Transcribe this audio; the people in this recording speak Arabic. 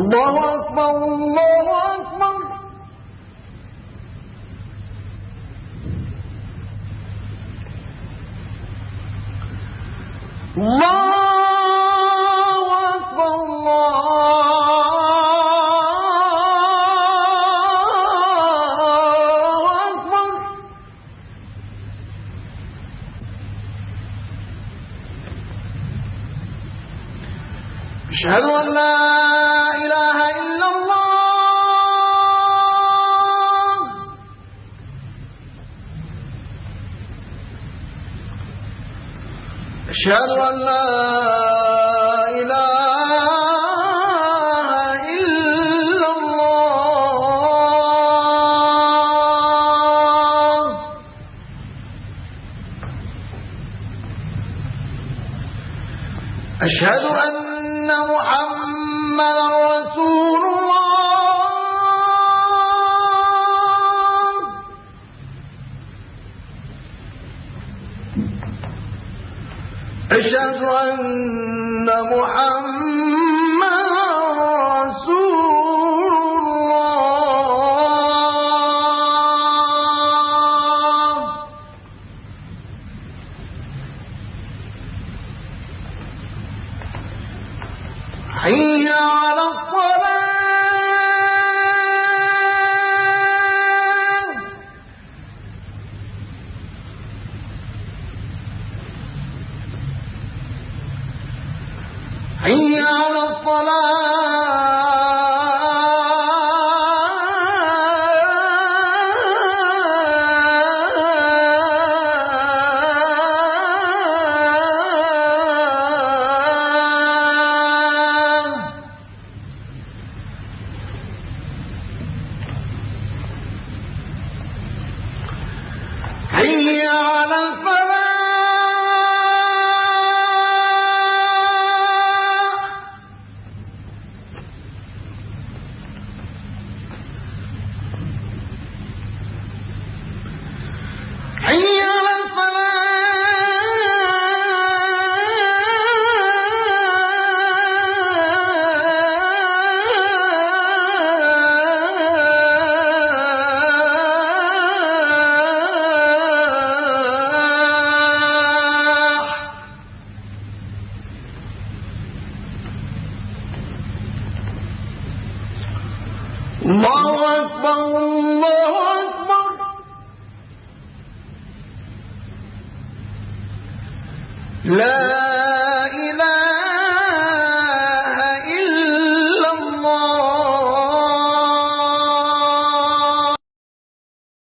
الله أكبر الله أكبر الله أكبر الله أكبر أشهد أن لا إله إلا الله أشهد أن لا إله إلا الله أشهد أن محمدا رسول الله أشهد أن محمدا رسول الله حي على الصلاة حي على حي على الفلاح حي على الله أكبر الله أكبر لا